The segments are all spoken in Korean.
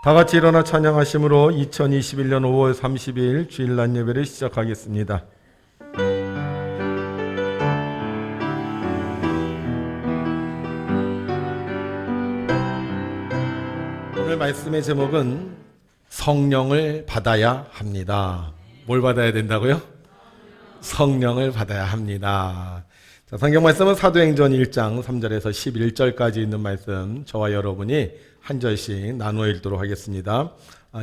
다 같이 일어나 찬양하심으로 2021년 5월 30일 주일날 예배를 시작하겠습니다. 오늘 말씀의 제목은 성령을 받아야 합니다. 뭘 받아야 된다고요? 성령을 받아야 합니다. 자, 성경 말씀은 사도행전 1장 3절에서 11절까지 있는 말씀, 저와 여러분이 한 절씩 나누어 읽도록 하겠습니다.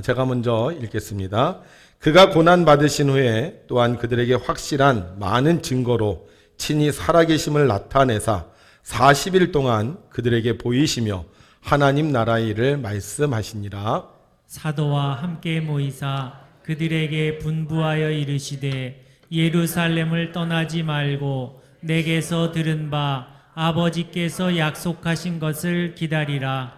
제가 먼저 읽겠습니다. 그가 고난 받으신 후에 또한 그들에게 확실한 많은 증거로 친히 살아계심을 나타내사 40일 동안 그들에게 보이시며 하나님 나라의 일을 말씀하시니라. 사도와 함께 모이사 그들에게 분부하여 이르시되 예루살렘을 떠나지 말고 내게서 들은 바 아버지께서 약속하신 것을 기다리라.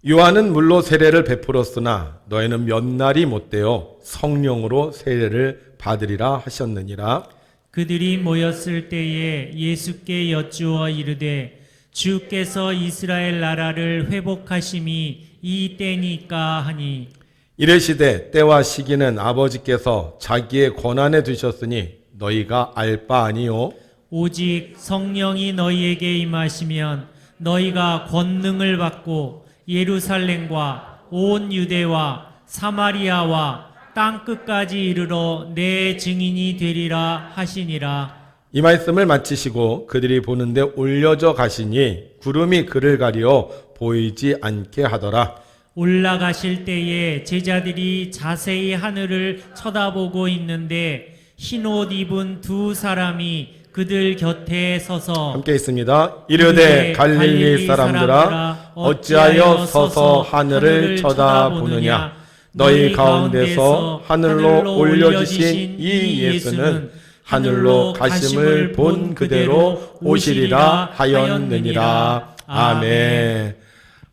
요한은 물로 세례를 베풀었으나 너희는 몇 날이 못되어 성령으로 세례를 받으리라 하셨느니라. 그들이 모였을 때에 예수께 여쭈어 이르되 주께서 이스라엘 나라를 회복하심이 이 때니까 하니, 이르시되 때와 시기는 아버지께서 자기의 권한에 두셨으니 너희가 알 바 아니요. 오직 성령이 너희에게 임하시면 너희가 권능을 받고 예루살렘과 온 유대와 사마리아와 땅 끝까지 이르러 내 증인이 되리라 하시니라. 이 말씀을 마치시고 그들이 보는데 올려져 가시니 구름이 그를 가리어 보이지 않게 하더라. 올라가실 때에 제자들이 자세히 하늘을 쳐다보고 있는데 흰옷 입은 두 사람이 그들 곁에 서서 함께 있습니다. 이르되 갈릴리 사람들아 어찌하여 서서 하늘을 쳐다보느냐. 너희 가운데서 하늘로 올려지신 이 예수는 하늘로 가심을 본 그대로 오시리라 하였느니라. 아멘.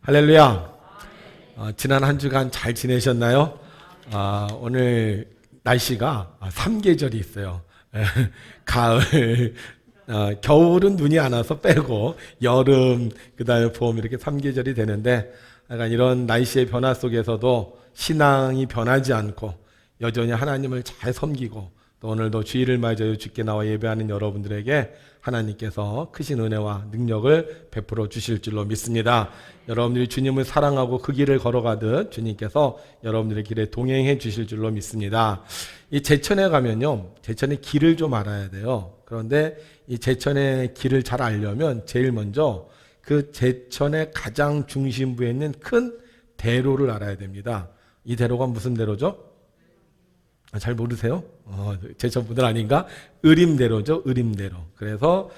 할렐루야. 지난 한 주간 잘 지내셨나요? 오늘 날씨가 3계절이 있어요. 가을, 겨울은 눈이 안 와서 빼고 여름, 그 다음에 봄 이렇게 3계절이 되는데, 약간 이런 날씨의 변화 속에서도 신앙이 변하지 않고 여전히 하나님을 잘 섬기고 또 오늘도 주일을 맞아요 주께 나와 예배하는 여러분들에게 하나님께서 크신 은혜와 능력을 베풀어 주실 줄로 믿습니다. 여러분들이 주님을 사랑하고 그 길을 걸어가듯 주님께서 여러분들의 길에 동행해 주실 줄로 믿습니다. 이 제천에 가면요, 제천의 길을 좀 알아야 돼요. 그런데 이 제천의 길을 잘 알려면 제일 먼저 그 제천의 가장 중심부에 있는 큰 대로를 알아야 됩니다. 이 대로가 무슨 대로죠? 잘 모르세요? 제천 분들 아닌가? 의림대로죠. 의림대로. 그래서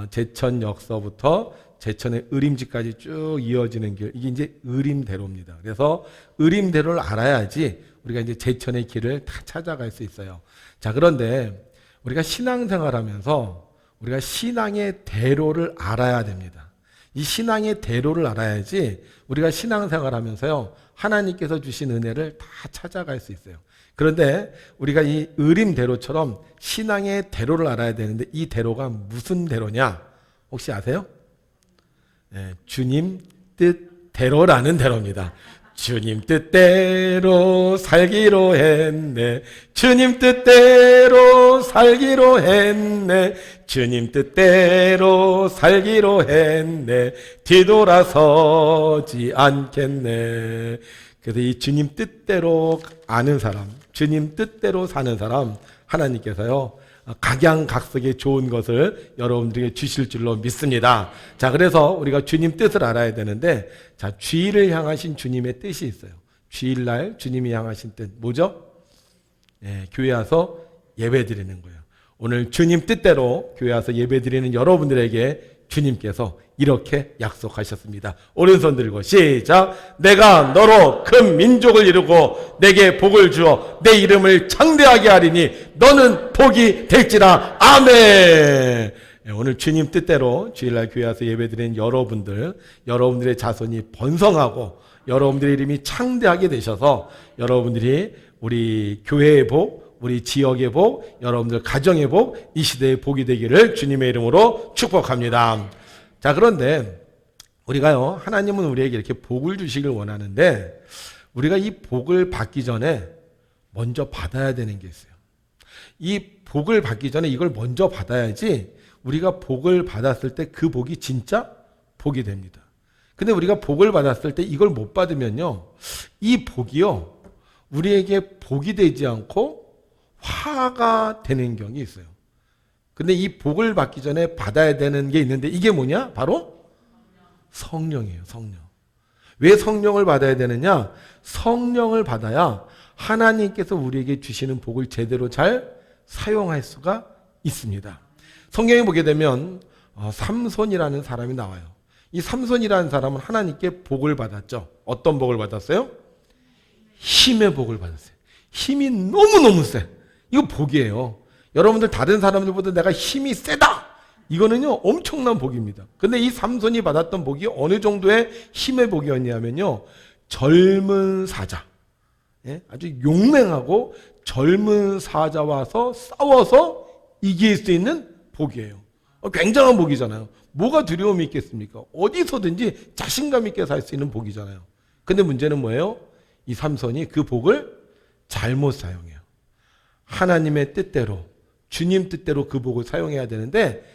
제천역서부터 제천의 의림지까지 쭉 이어지는 길, 이게 이제 의림대로입니다. 그래서 의림대로를 알아야지 우리가 이제 제천의 길을 다 찾아갈 수 있어요. 자, 그런데 우리가 신앙생활하면서 우리가 신앙의 대로를 알아야 됩니다. 이 신앙의 대로를 알아야지 우리가 신앙생활하면서요 하나님께서 주신 은혜를 다 찾아갈 수 있어요. 그런데 우리가 이 의림대로처럼 신앙의 대로를 알아야 되는데 이 대로가 무슨 대로냐? 혹시 아세요? 네, 주님 뜻대로라는 대로입니다. 주님 뜻대로 살기로 했네. 주님 뜻대로 살기로 했네. 주님 뜻대로 살기로 했네. 뒤돌아서지 않겠네. 그래서 이 주님 뜻대로 아는 사람, 주님 뜻대로 사는 사람, 하나님께서요 각양각색의 좋은 것을 여러분들에게 주실 줄로 믿습니다. 자, 그래서 우리가 주님 뜻을 알아야 되는데, 자, 주일을 향하신 주님의 뜻이 있어요. 주일날 주님이 향하신 뜻 뭐죠? 교회 와서 예배 드리는 거예요. 오늘 주님 뜻대로 교회 와서 예배 드리는 여러분들에게 주님께서 이렇게 약속하셨습니다. 오른손 들고 시작. 내가 너로 큰 민족을 이루고 내게 복을 주어 내 이름을 창대하게 하리니 너는 복이 될지라. 아멘. 오늘 주님 뜻대로 주일날 교회 와서 예배드리는 여러분들의 자손이 번성하고 여러분들의 이름이 창대하게 되셔서 여러분들이 우리 교회의 복, 우리 지역의 복, 여러분들 가정의 복, 이 시대의 복이 되기를 주님의 이름으로 축복합니다. 자, 그런데 우리가요, 하나님은 우리에게 이렇게 복을 주시길 원하는데 우리가 이 복을 받기 전에 먼저 받아야 되는 게 있어요. 이 복을 받기 전에 이걸 먼저 받아야지 우리가 복을 받았을 때 그 복이 진짜 복이 됩니다. 근데 우리가 복을 받았을 때 이걸 못 받으면요, 이 복이요, 우리에게 복이 되지 않고 화가 되는 경우가 있어요. 근데 이 복을 받기 전에 받아야 되는 게 있는데 이게 뭐냐? 바로 성령이에요. 성령. 왜 성령을 받아야 되느냐? 성령을 받아야 하나님께서 우리에게 주시는 복을 제대로 잘 사용할 수가 있습니다. 성경에 보게 되면 삼손이라는 사람이 나와요. 이 삼손이라는 사람은 하나님께 복을 받았죠. 어떤 복을 받았어요? 힘의 복을 받았어요. 힘이 너무너무 세. 이거 복이에요. 여러분들 다른 사람들보다 내가 힘이 세다, 이거는요 엄청난 복입니다. 근데 이 삼손이 받았던 복이 어느 정도의 힘의 복이었냐면요, 젊은 사자, 아주 용맹하고 젊은 사자 와서 싸워서 이길 수 있는 복이에요. 굉장한 복이잖아요. 뭐가 두려움이 있겠습니까? 어디서든지 자신감 있게 살 수 있는 복이잖아요. 근데 문제는 뭐예요? 이 삼손이 그 복을 잘못 사용해요. 하나님의 뜻대로, 주님 뜻대로 그 복을 사용해야 되는데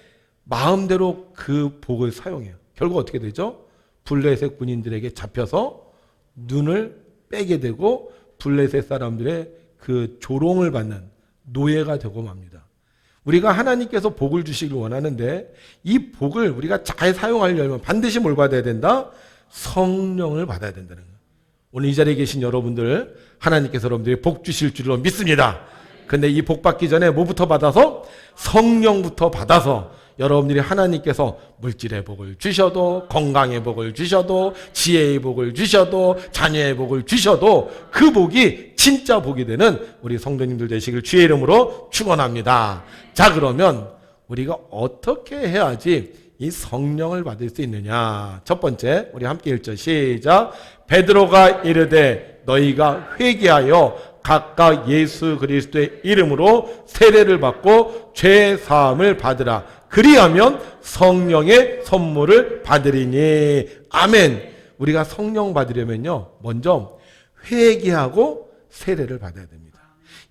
마음대로 그 복을 사용해요. 결국 어떻게 되죠? 블레셋 군인들에게 잡혀서 눈을 빼게 되고 블레셋 사람들의 그 조롱을 받는 노예가 되고 맙니다. 우리가 하나님께서 복을 주시길 원하는데 이 복을 우리가 잘 사용하려면 반드시 뭘 받아야 된다? 성령을 받아야 된다는 거예요. 오늘 이 자리에 계신 여러분들, 하나님께서 여러분들이 복 주실 줄로 믿습니다. 근데 이 복 받기 전에 뭐부터 받아서? 성령부터 받아서 여러분들이 하나님께서 물질의 복을 주셔도, 건강의 복을 주셔도, 지혜의 복을 주셔도, 자녀의 복을 주셔도 그 복이 진짜 복이 되는 우리 성도님들 되시길 주의 이름으로 축원합니다. 자, 그러면 우리가 어떻게 해야지 이 성령을 받을 수 있느냐? 첫 번째, 우리 함께 읽죠. 시작. 베드로가 이르되 너희가 회개하여 각각 예수 그리스도의 이름으로 세례를 받고 죄 사함을 받으라. 그리하면 성령의 선물을 받으리니. 아멘. 우리가 성령 받으려면요, 먼저 회개하고 세례를 받아야 됩니다.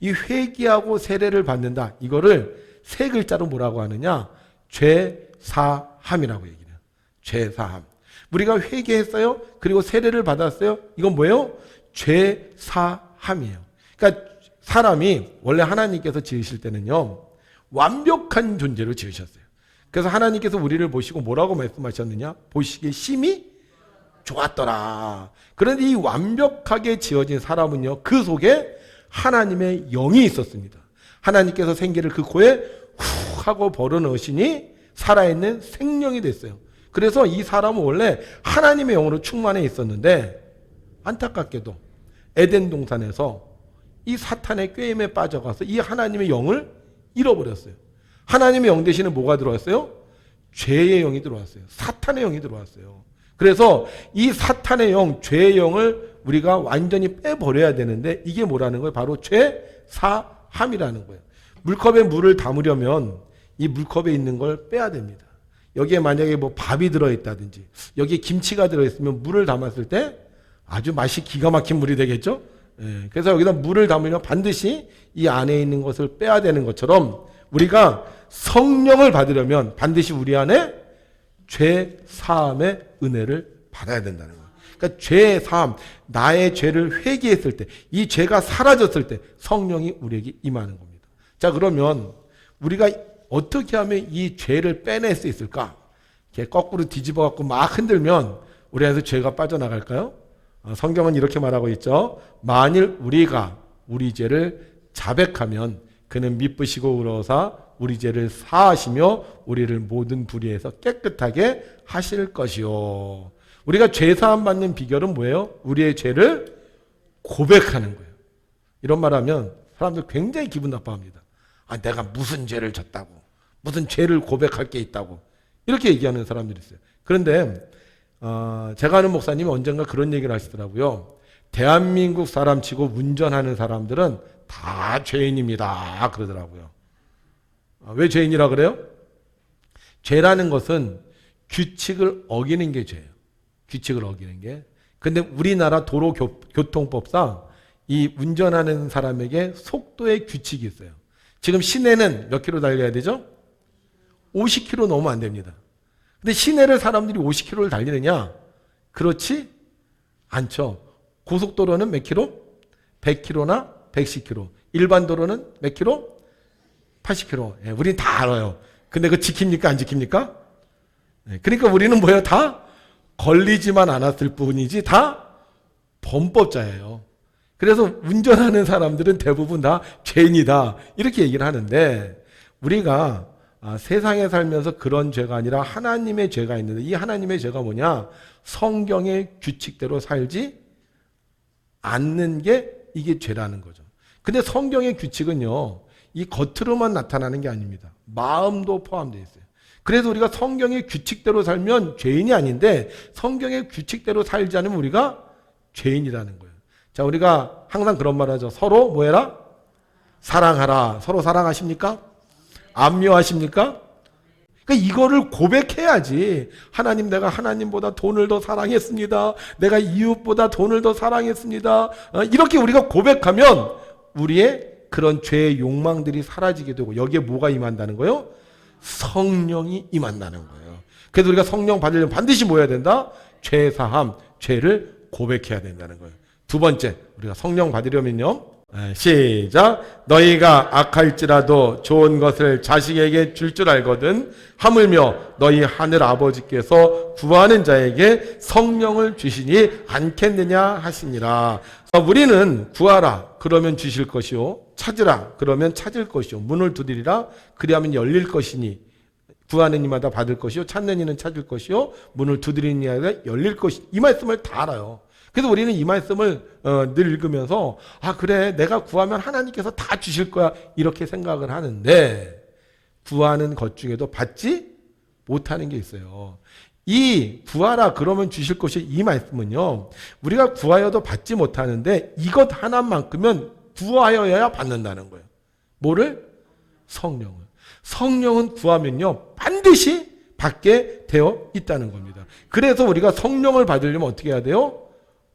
이 회개하고 세례를 받는다, 이거를 세 글자로 뭐라고 하느냐? 죄사함이라고 얘기해요. 죄사함. 우리가 회개했어요. 그리고 세례를 받았어요. 이건 뭐예요? 죄사함이에요. 그러니까 사람이 원래 하나님께서 지으실 때는요, 완벽한 존재로 지으셨어요. 그래서 하나님께서 우리를 보시고 뭐라고 말씀하셨느냐? 보시기에 심히 좋았더라. 그런데 이 완벽하게 지어진 사람은요, 그 속에 하나님의 영이 있었습니다. 하나님께서 생기를 그 코에 후 하고 벌어넣으시니 살아있는 생명이 됐어요. 그래서 이 사람은 원래 하나님의 영으로 충만해 있었는데 안타깝게도 에덴 동산에서 이 사탄의 꾀임에 빠져가서 이 하나님의 영을 잃어버렸어요. 하나님의 영 대신에 뭐가 들어왔어요? 죄의 영이 들어왔어요. 사탄의 영이 들어왔어요. 그래서 이 사탄의 영, 죄의 영을 우리가 완전히 빼버려야 되는데 이게 뭐라는 거예요? 바로 죄사함이라는 거예요. 물컵에 물을 담으려면 이 물컵에 있는 걸 빼야 됩니다. 여기에 만약에 뭐 밥이 들어있다든지 여기에 김치가 들어있으면 물을 담았을 때 아주 맛이 기가 막힌 물이 되겠죠? 그래서 여기다 물을 담으려면 반드시 이 안에 있는 것을 빼야 되는 것처럼 우리가 성령을 받으려면 반드시 우리 안에 죄 사함의 은혜를 받아야 된다는 거예요. 그러니까 죄 사함, 나의 죄를 회개했을 때, 이 죄가 사라졌을 때 성령이 우리에게 임하는 겁니다. 자, 그러면 우리가 어떻게 하면 이 죄를 빼낼 수 있을까? 이렇게 거꾸로 뒤집어 갖고 막 흔들면 우리 안에서 죄가 빠져나갈까요? 성경은 이렇게 말하고 있죠. 만일 우리가 우리 죄를 자백하면 그는 미쁘시고 의로우사 우리 죄를 사하시며 우리를 모든 불의에서 깨끗하게 하실 것이요. 우리가 죄 사함 받는 비결은 뭐예요? 우리의 죄를 고백하는 거예요. 이런 말하면 사람들 굉장히 기분 나빠합니다. 아, 내가 무슨 죄를 졌다고, 무슨 죄를 고백할 게 있다고 이렇게 얘기하는 사람들이 있어요. 그런데 제가 아는 목사님이 언젠가 그런 얘기를 하시더라고요. 대한민국 사람 치고 운전하는 사람들은 다 죄인입니다 그러더라고요. 왜 죄인이라 그래요? 죄라는 것은 규칙을 어기는 게 죄예요. 규칙을 어기는 게. 근데 우리나라 도로교통법상 이 운전하는 사람에게 속도의 규칙이 있어요. 지금 시내는 몇 킬로 달려야 되죠? 50킬로 넘으면 안 됩니다. 근데 시내를 사람들이 50킬로를 달리느냐? 그렇지 않죠. 고속도로는 몇 킬로? 100킬로나 110킬로. 일반 도로는 몇 킬로? 80킬로. 예, 우린 다 알아요. 근데 그거 지킵니까? 안 지킵니까? 예, 그러니까 우리는 뭐예요? 다 걸리지만 않았을 뿐이지 다 범법자예요. 그래서 운전하는 사람들은 대부분 다 죄인이다 이렇게 얘기를 하는데, 우리가 세상에 살면서 그런 죄가 아니라 하나님의 죄가 있는데, 이 하나님의 죄가 뭐냐? 성경의 규칙대로 살지 않는 게 이게 죄라는 거죠. 근데 성경의 규칙은요, 이 겉으로만 나타나는 게 아닙니다. 마음도 포함되어 있어요. 그래서 우리가 성경의 규칙대로 살면 죄인이 아닌데, 성경의 규칙대로 살지 않으면 우리가 죄인이라는 거예요. 자, 우리가 항상 그런 말 하죠. 서로 뭐 해라? 사랑하라. 서로 사랑하십니까? 압류하십니까? 그러니까 이거를 고백해야지. 하나님, 내가 하나님보다 돈을 더 사랑했습니다. 내가 이웃보다 돈을 더 사랑했습니다. 이렇게 우리가 고백하면 우리의 그런 죄의 욕망들이 사라지게 되고, 여기에 뭐가 임한다는 거예요? 성령이 임한다는 거예요. 그래서 우리가 성령 받으려면 반드시 뭐 해야 된다? 죄 사함, 죄를 고백해야 된다는 거예요. 두 번째, 우리가 성령 받으려면요, 시작. 너희가 악할지라도 좋은 것을 자식에게 줄 알거든 하물며 너희 하늘 아버지께서 구하는 자에게 성령을 주시니 않겠느냐 하시니라. 우리는 구하라 그러면 주실 것이요, 찾으라 그러면 찾을 것이요, 문을 두드리라 그리하면 열릴 것이니, 구하는 이마다 받을 것이요, 찾는 이는 찾을 것이요, 문을 두드리는 이마다 열릴 것이. 이 말씀을 다 알아요. 그래서 우리는 이 말씀을 늘 읽으면서 그래, 내가 구하면 하나님께서 다 주실 거야 이렇게 생각을 하는데, 구하는 것 중에도 받지 못하는 게 있어요. 이 구하라 그러면 주실 것이, 이 말씀은요, 우리가 구하여도 받지 못하는데 이것 하나만큼은 구하여야 받는다는 거예요. 뭐를? 성령을. 성령은 구하면요 반드시 받게 되어 있다는 겁니다. 그래서 우리가 성령을 받으려면 어떻게 해야 돼요?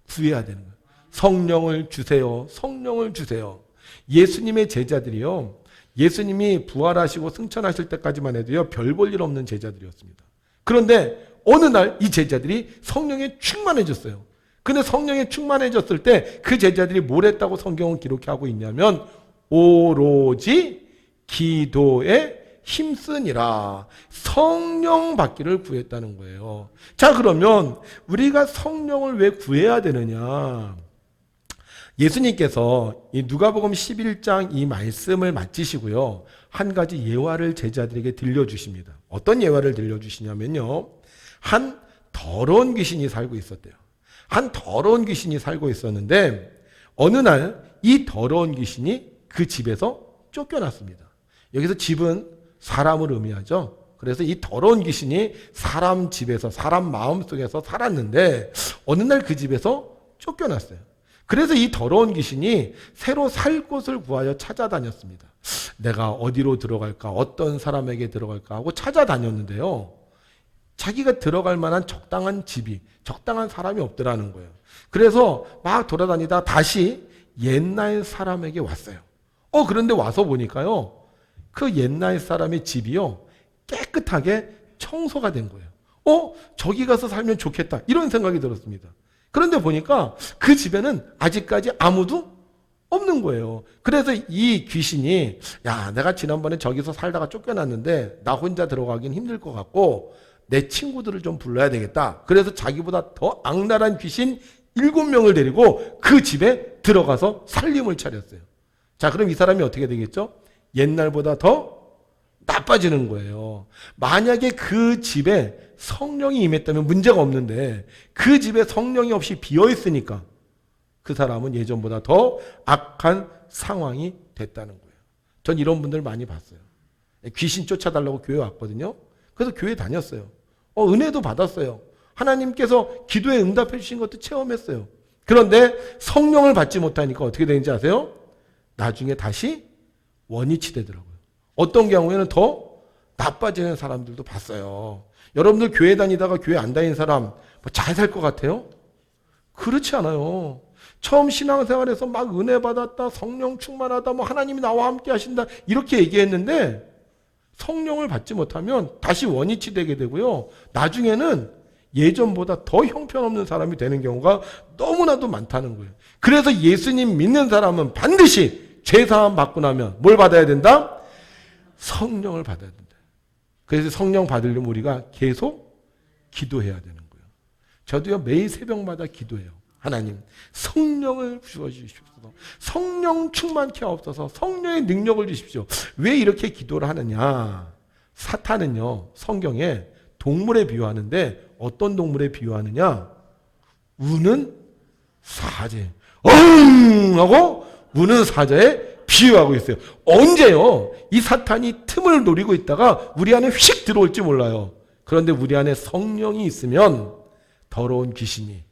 구해야 되는 거예요. 성령을 주세요. 성령을 주세요. 예수님의 제자들이요, 예수님이 부활하시고 승천하실 때까지만 해도요 별 볼 일 없는 제자들이었습니다. 그런데 어느 날 이 제자들이 성령에 충만해졌어요. 근데 성령에 충만해졌을 때 그 제자들이 뭘 했다고 성경은 기록하고 있냐면, 오로지 기도에 힘쓰니라. 성령 받기를 구했다는 거예요. 자, 그러면 우리가 성령을 왜 구해야 되느냐? 예수님께서 이 누가복음 11장 이 말씀을 마치시고요, 한 가지 예화를 제자들에게 들려주십니다. 어떤 예화를 들려주시냐면요, 한 더러운 귀신이 살고 있었대요. 한 더러운 귀신이 살고 있었는데, 어느 날 이 더러운 귀신이 그 집에서 쫓겨났습니다. 여기서 집은 사람을 의미하죠. 그래서 이 더러운 귀신이 사람 집에서, 사람 마음속에서 살았는데 어느 날 그 집에서 쫓겨났어요. 그래서 이 더러운 귀신이 새로 살 곳을 구하여 찾아다녔습니다. 내가 어디로 들어갈까, 어떤 사람에게 들어갈까 하고 찾아다녔는데요, 자기가 들어갈 만한 적당한 집이, 적당한 사람이 없더라는 거예요. 그래서 막 돌아다니다 다시 옛날 사람에게 왔어요. 그런데 와서 보니까요, 그 옛날 사람의 집이요 깨끗하게 청소가 된 거예요. 저기 가서 살면 좋겠다 이런 생각이 들었습니다. 그런데 보니까 그 집에는 아직까지 아무도 없는 거예요. 그래서 이 귀신이, 야, 내가 지난번에 저기서 살다가 쫓겨났는데 나 혼자 들어가긴 힘들 것 같고 내 친구들을 좀 불러야 되겠다. 그래서 자기보다 더 악랄한 귀신 7명을 데리고 그 집에 들어가서 살림을 차렸어요. 자, 그럼 이 사람이 어떻게 되겠죠? 옛날보다 더 나빠지는 거예요. 만약에 그 집에 성령이 임했다면 문제가 없는데, 그 집에 성령이 없이 비어있으니까 그 사람은 예전보다 더 악한 상황이 됐다는 거예요. 전 이런 분들 많이 봤어요. 귀신 쫓아달라고 교회 왔거든요. 그래서 교회 다녔어요. 은혜도 받았어요. 하나님께서 기도에 응답해 주신 것도 체험했어요. 그런데 성령을 받지 못하니까 어떻게 되는지 아세요? 나중에 다시 원위치 되더라고요. 어떤 경우에는 더 나빠지는 사람들도 봤어요. 여러분들 교회 다니다가 교회 안 다니는 사람 잘 살 것 같아요? 그렇지 않아요. 처음 신앙생활에서 막 은혜 받았다, 성령 충만하다, 뭐 하나님이 나와 함께 하신다 이렇게 얘기했는데 성령을 받지 못하면 다시 원위치 되게 되고요. 나중에는 예전보다 더 형편없는 사람이 되는 경우가 너무나도 많다는 거예요. 그래서 예수님 믿는 사람은 반드시 죄사함 받고 나면 뭘 받아야 된다? 성령을 받아야 된다. 그래서 성령 받으려면 우리가 계속 기도해야 되는 거예요. 저도요 매일 새벽마다 기도해요. 하나님 성령을 주어주십시오. 성령 충만케 하옵소서. 성령의 능력을 주십시오. 왜 이렇게 기도를 하느냐? 사탄은요 성경에 동물에 비유하는데 어떤 동물에 비유하느냐? 우는 사제, 엉 하고 우는 사자에 비유하고 있어요. 언제요? 이 사탄이 틈을 노리고 있다가 우리 안에 휙 들어올지 몰라요. 그런데 우리 안에 성령이 있으면 더러운 귀신이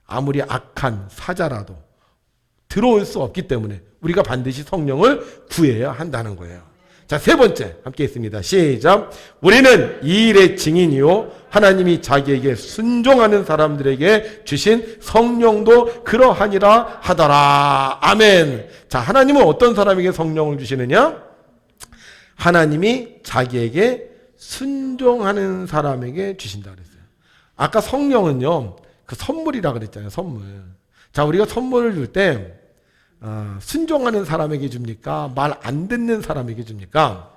아무리 악한 사자라도 들어올 수 없기 때문에 우리가 반드시 성령을 구해야 한다는 거예요. 자, 세 번째 함께 있습니다. 시작. 우리는 이 일의 증인이요 하나님이 자기에게 순종하는 사람들에게 주신 성령도 그러하니라 하더라. 아멘. 자, 하나님은 어떤 사람에게 성령을 주시느냐? 하나님이 자기에게 순종하는 사람에게 주신다 그랬어요. 아까 성령은요 그 선물이라 그랬잖아요. 선물. 자, 우리가 선물을 줄 때 순종하는 사람에게 줍니까? 말 안 듣는 사람에게 줍니까?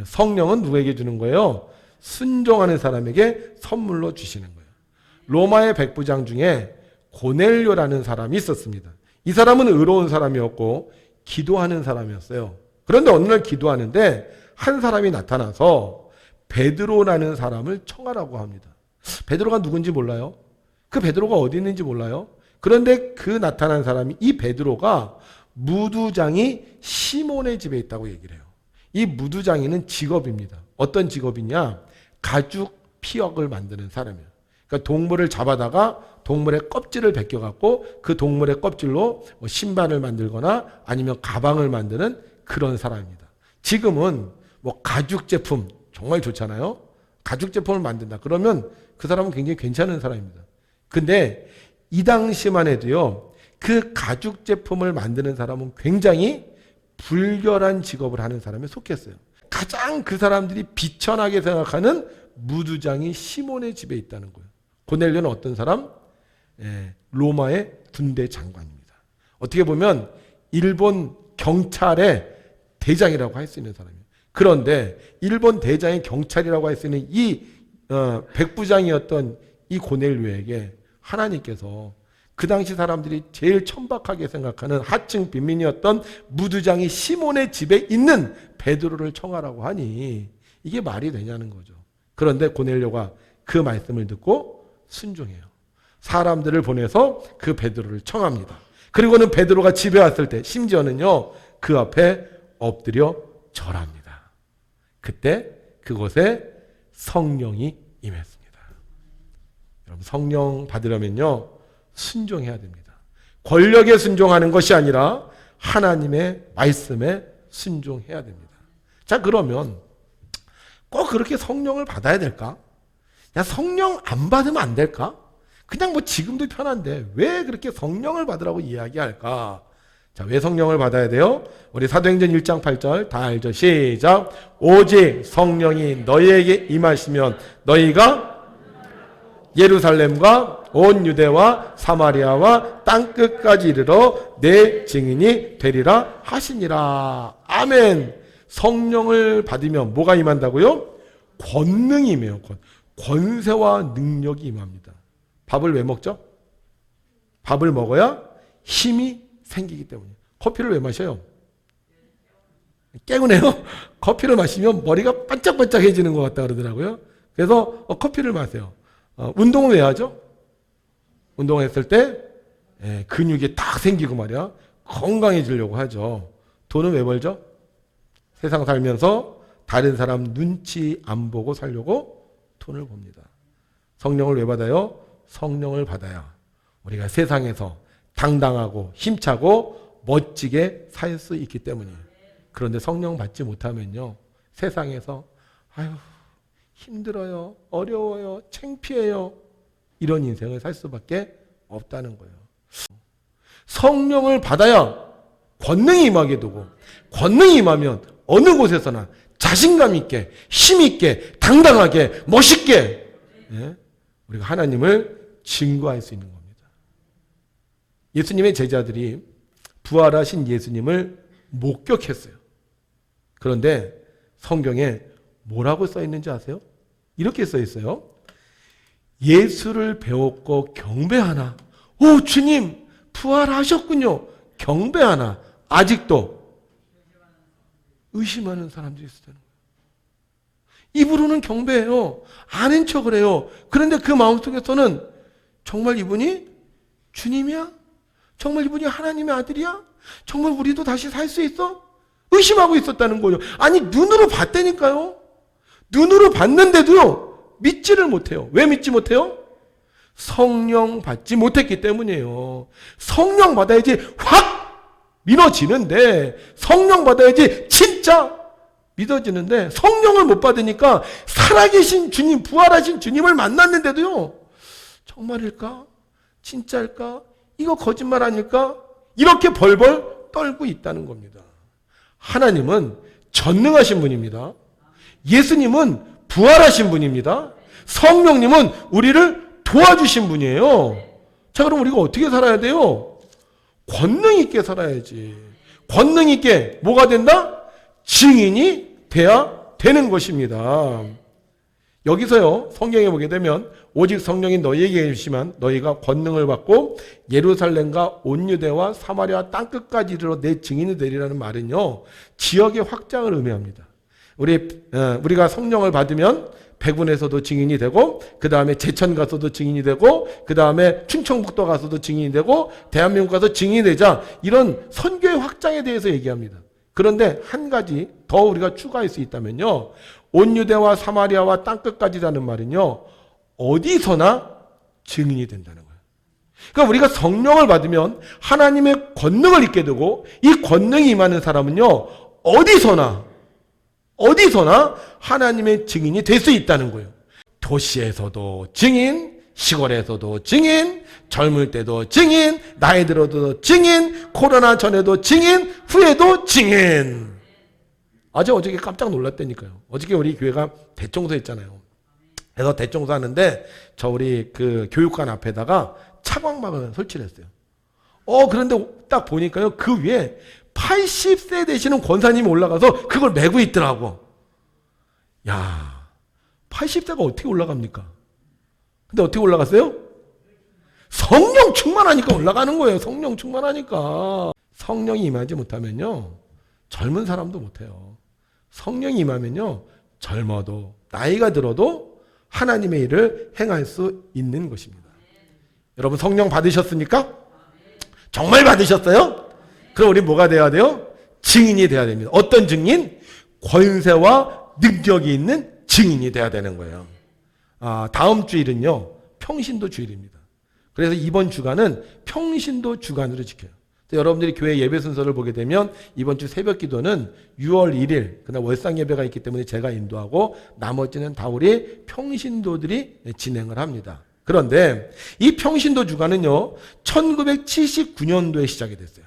성령은 누구에게 주는 거예요? 순종하는 사람에게 선물로 주시는 거예요. 로마의 백부장 중에 고넬료라는 사람이 있었습니다. 이 사람은 의로운 사람이었고 기도하는 사람이었어요. 그런데 어느 날 기도하는데 한 사람이 나타나서 베드로라는 사람을 청하라고 합니다. 베드로가 누군지 몰라요? 그 베드로가 어디 있는지 몰라요? 그런데 그 나타난 사람이 이 베드로가 무두장이 시몬의 집에 있다고 얘기를 해요. 이 무두장이는 직업입니다. 어떤 직업이냐? 가죽 피역을 만드는 사람이에요. 그러니까 동물을 잡아다가 동물의 껍질을 벗겨갖고 그 동물의 껍질로 뭐 신발을 만들거나 아니면 가방을 만드는 그런 사람입니다. 지금은 뭐 가죽 제품 정말 좋잖아요. 가죽 제품을 만든다. 그러면 그 사람은 굉장히 괜찮은 사람입니다. 근데 이 당시만 해도요, 그 가죽 제품을 만드는 사람은 굉장히 불결한 직업을 하는 사람에 속했어요. 가장 그 사람들이 비천하게 생각하는 무두장이 시몬의 집에 있다는 거예요. 고넬료는 어떤 사람? 로마의 군대 장관입니다. 어떻게 보면 일본 경찰의 대장이라고 할 수 있는 사람이에요. 그런데 일본 대장의 경찰이라고 할 수 있는 이 백부장이었던 이 고넬료에게 하나님께서 그 당시 사람들이 제일 천박하게 생각하는 하층 빈민이었던 무두장이 시몬의 집에 있는 베드로를 청하라고 하니 이게 말이 되냐는 거죠. 그런데 고넬료가 그 말씀을 듣고 순종해요. 사람들을 보내서 그 베드로를 청합니다. 그리고는 베드로가 집에 왔을 때 심지어는요 그 앞에 엎드려 절합니다. 그때 그곳에 성령이 임했습니다. 여러분 성령 받으려면요 순종해야 됩니다. 권력에 순종하는 것이 아니라 하나님의 말씀에 순종해야 됩니다. 자, 그러면 꼭 그렇게 성령을 받아야 될까? 야, 성령 안 받으면 안 될까? 그냥 뭐 지금도 편한데 왜 그렇게 성령을 받으라고 이야기할까? 자, 왜 성령을 받아야 돼요? 우리 사도행전 1장 8절 다 알죠? 시작. 오직 성령이 너희에게 임하시면 너희가 예루살렘과 온 유대와 사마리아와 땅끝까지 이르러 내 증인이 되리라 하시니라. 아멘. 성령을 받으면 뭐가 임한다고요? 권능이 임해요. 권세와 능력이 임합니다. 밥을 왜 먹죠? 밥을 먹어야 힘이 생기기 때문이에요. 커피를 왜 마셔요? 깨우네요. 커피를 마시면 머리가 반짝반짝해지는 것 같다 그러더라고요. 그래서 커피를 마세요. 운동은 왜 하죠? 운동했을 때 근육이 딱 생기고 말이야 건강해지려고 하죠. 돈은 왜 벌죠? 세상 살면서 다른 사람 눈치 안 보고 살려고 돈을 봅니다. 성령을 왜 받아요? 성령을 받아야 우리가 세상에서 당당하고 힘차고 멋지게 살 수 있기 때문이에요. 그런데 성령 받지 못하면요 세상에서 아유 힘들어요, 어려워요, 창피해요 이런 인생을 살 수밖에 없다는 거예요. 성령을 받아야 권능이 임하게 되고, 권능이 임하면 어느 곳에서나 자신감 있게, 힘 있게, 당당하게, 멋있게 우리가 하나님을 증거할 수 있는 겁니다. 예수님의 제자들이 부활하신 예수님을 목격했어요. 그런데 성경에 뭐라고 써 있는지 아세요? 이렇게 써 있어요. 예수를 배웠고 경배하나. 오, 주님 부활하셨군요. 경배하나. 아직도 의심하는 사람들이 있었다는 거예요. 입으로는 경배해요. 아는 척을 해요. 그런데 그 마음속에서는 정말 이분이 주님이야? 정말 이분이 하나님의 아들이야? 정말 우리도 다시 살 수 있어? 의심하고 있었다는 거예요. 아니, 눈으로 봤다니까요. 눈으로 봤는데도요, 믿지를 못해요. 왜 믿지 못해요? 성령 받지 못했기 때문이에요. 성령 받아야지 확 믿어지는데, 성령 받아야지 진짜 믿어지는데, 성령을 못 받으니까 살아계신 주님, 부활하신 주님을 만났는데도요, 정말일까? 진짜일까? 이거 거짓말 아닐까? 이렇게 벌벌 떨고 있다는 겁니다. 하나님은 전능하신 분입니다. 예수님은 부활하신 분입니다. 성령님은 우리를 도와주신 분이에요. 자, 그럼 우리가 어떻게 살아야 돼요? 권능 있게 살아야지. 권능 있게 뭐가 된다? 증인이 돼야 되는 것입니다. 여기서요, 성경에 보게 되면 오직 성령이 너희에게 계시면 너희가 권능을 받고 예루살렘과 온 유대와 사마리아 땅끝까지 이르러 내 증인이 되리라는 말은요, 지역의 확장을 의미합니다. 우리가 성령을 받으면 백운에서도 증인이 되고, 그 다음에 제천 가서도 증인이 되고, 그 다음에 충청북도 가서도 증인이 되고, 대한민국 가서 증인이 되자, 이런 선교의 확장에 대해서 얘기합니다. 그런데 한 가지 더 우리가 추가할 수 있다면요, 온 유대와 사마리아와 땅끝까지라는 말은요, 어디서나 증인이 된다는 거예요. 그러니까 우리가 성령을 받으면 하나님의 권능을 입게 되고, 이 권능이 임하는 사람은요, 어디서나 하나님의 증인이 될 수 있다는 거예요. 도시에서도 증인, 시골에서도 증인, 젊을 때도 증인, 나이 들어도 증인, 코로나 전에도 증인, 후에도 증인. 어저께 깜짝 놀랐다니까요. 어저께 우리 교회가 대청소 했잖아요. 그래서 대청소 하는데 우리 그 교육관 앞에다가 차광막을 설치를 했어요. 그런데 딱 보니까요, 그 위에 80세 되시는 권사님이 올라가서 그걸 메고 있더라고. 야, 80세가 어떻게 올라갑니까? 근데 어떻게 올라갔어요? 성령 충만하니까 올라가는 거예요. 성령 충만하니까. 성령이 임하지 못하면요, 젊은 사람도 못해요. 성령이 임하면요, 젊어도 나이가 들어도 하나님의 일을 행할 수 있는 것입니다. 여러분, 성령 받으셨습니까? 정말 받으셨어요? 그럼 우리 뭐가 돼야 돼요? 증인이 돼야 됩니다. 어떤 증인? 권세와 능력이 있는 증인이 돼야 되는 거예요. 다음 주일은요, 평신도 주일입니다. 그래서 이번 주간은 평신도 주간으로 지켜요. 여러분들이 교회 예배 순서를 보게 되면 이번 주 새벽 기도는 6월 1일 그날 월상 예배가 있기 때문에 제가 인도하고, 나머지는 다 우리 평신도들이 진행을 합니다. 그런데 이 평신도 주간은요, 1979년도에 시작이 됐어요.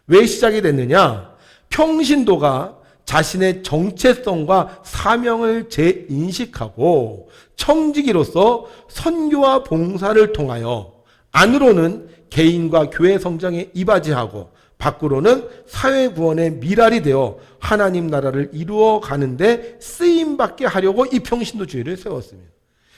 왜 시작이 됐느냐? 평신도가 자신의 정체성과 사명을 재인식하고 청지기로서 선교와 봉사를 통하여 안으로는 개인과 교회 성장에 이바지하고 밖으로는 사회 구원의 미랄이 되어 하나님 나라를 이루어 가는데 쓰임받게 하려고 이 평신도주의를 세웠습니다.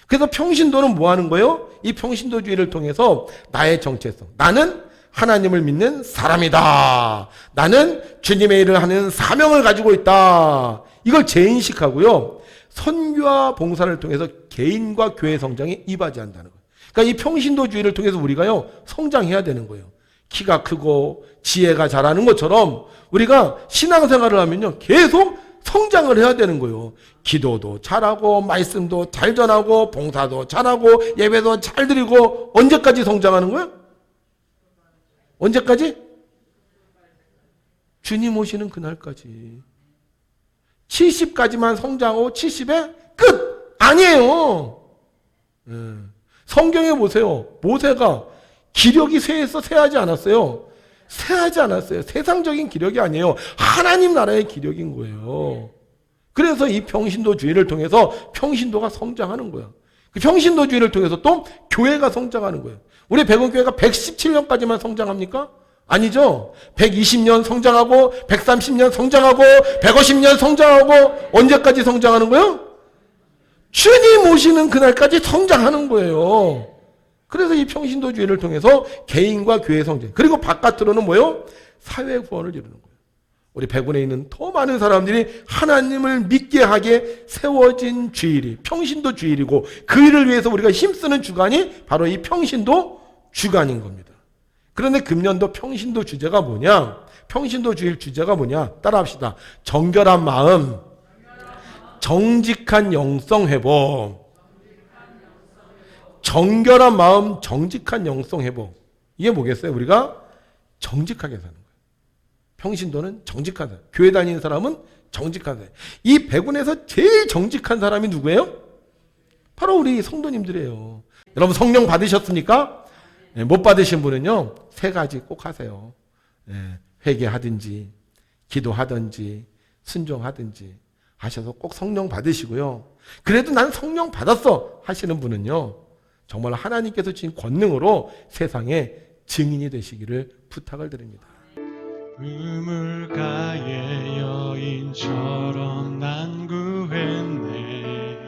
그래서 평신도는 뭐 하는 거예요? 이 평신도주의를 통해서 나의 정체성, 나는 하나님을 믿는 사람이다, 나는 주님의 일을 하는 사명을 가지고 있다, 이걸 재인식하고요, 선교와 봉사를 통해서 개인과 교회 성장에 이바지한다는 거예요. 그러니까 이 평신도주의를 통해서 우리가요, 성장해야 되는 거예요. 키가 크고 지혜가 잘하는 것처럼 우리가 신앙생활을 하면요, 계속 성장을 해야 되는 거예요. 기도도 잘하고 말씀도 잘 전하고 봉사도 잘하고 예배도 잘 드리고. 언제까지 성장하는 거예요? 언제까지? 주님 오시는 그날까지. 70까지만 성장하고 70에 끝! 아니에요. 성경에 보세요. 모세가 기력이 쇠해서 쇠하지 않았어요. 쇠하지 않았어요. 세상적인 기력이 아니에요. 하나님 나라의 기력인 거예요. 그래서 이 평신도주의를 통해서 평신도가 성장하는 거예요. 그 평신도주의를 통해서 또 교회가 성장하는 거예요. 우리 백운교회가 117년까지만 성장합니까? 아니죠. 120년 성장하고 130년 성장하고 150년 성장하고 언제까지 성장하는 거예요? 주님 오시는 그날까지 성장하는 거예요. 그래서 이 평신도주의를 통해서 개인과 교회 성장, 그리고 바깥으로는 뭐예요? 사회 구원을 이루는 거예요. 우리 백운에 있는 더 많은 사람들이 하나님을 믿게 하게 세워진 주일이 평신도 주일이고, 그 일을 위해서 우리가 힘쓰는 주간이 바로 이 평신도 주간인 겁니다. 그런데 금년도 평신도 주제가 뭐냐? 평신도 주일 주제가 뭐냐? 따라합시다. 정결한 마음, 정직한 영성 회복. 정결한 마음, 정직한 영성 회복. 이게 뭐겠어요? 우리가 정직하게 사는 거예요. 평신도는 정직한 사람. 교회 다니는 사람은 정직한 사람. 이 백운에서 제일 정직한 사람이 누구예요? 바로 우리 성도님들이에요. 여러분 성령 받으셨습니까? 네, 못 받으신 분은요, 세 가지 꼭 하세요. 네, 회개하든지, 기도하든지, 순종하든지 하셔서 꼭 성령 받으시고요. 그래도 난 성령 받았어 하시는 분은요, 정말 하나님께서 주신 권능으로 세상에 증인이 되시기를 부탁을 드립니다. 우물가의 여인처럼 난 구했네.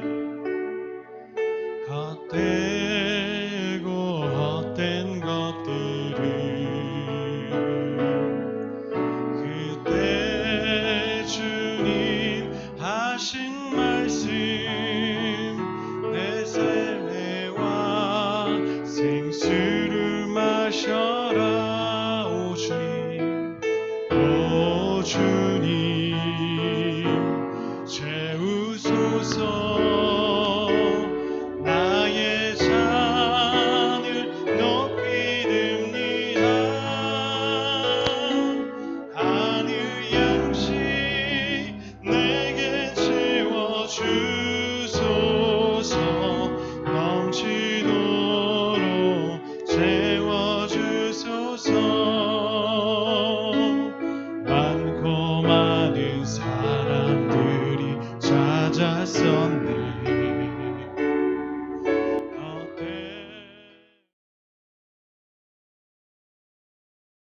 헛되고 헛된 것들을 그때 주님 하신 말씀 내 세례와 생수를 마셔라. 오 주님, 오 주님, 채우소서. 나의 잔을 높이 듭니다. 하늘 양식 내게 채워주